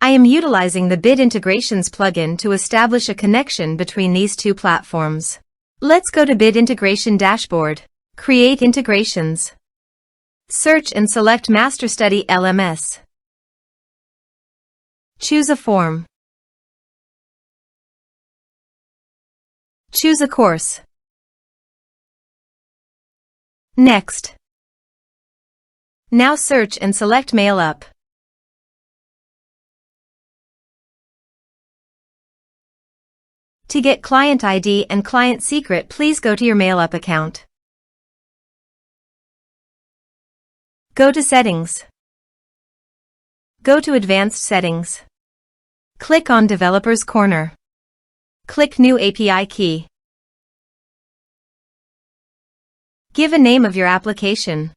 I am utilizing the Bit Integrations plugin to establish a connection between these two platforms. Let's go to Bit Integration Dashboard. Create integrations. Search and select MasterStudy LMS. Choose a form. Choose a course. Next. Now search and select Mailup. To get client ID and client secret, please go to your Mailup account. Go to Settings. Go to Advanced Settings. Click on Developers Corner. Click New API Key. Give a name of your application.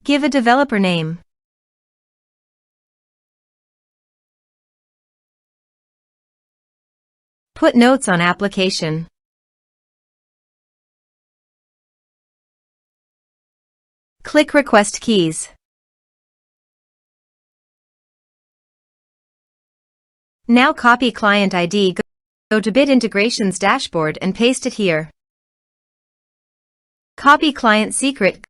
Give a developer name. Put notes on application. Click Request Keys. Now copy client ID, go to Bit Integrations Dashboard and paste it here. Copy client secret,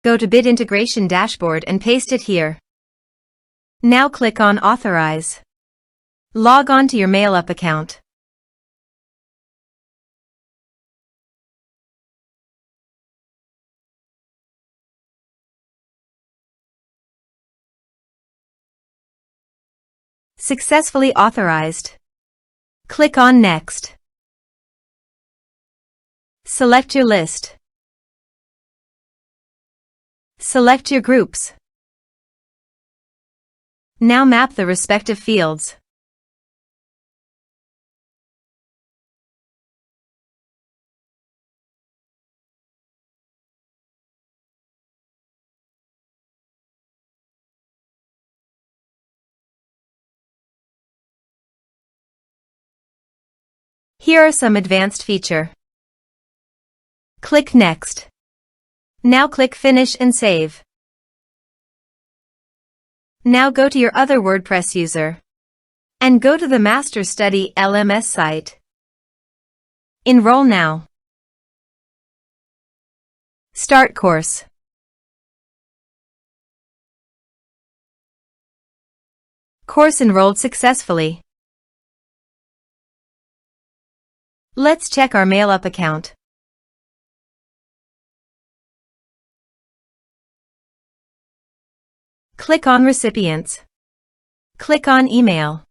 go to Bit Integration Dashboard and paste it here. Now click on Authorize. Log on to your Mailup account. Successfully authorized. Click on Next. Select your list. Select your groups. Now map the respective fields. Here are some advanced features. Click Next. Now click Finish and Save. Now go to your other WordPress user and go to the MasterStudy LMS site. Enroll now. Start course. Course enrolled successfully. Let's check our Mailup account. Click on Recipients. Click on Email.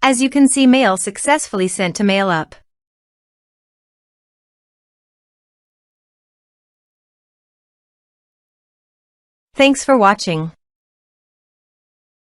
As you can see, mail successfully sent to Mailup. Thanks for watching.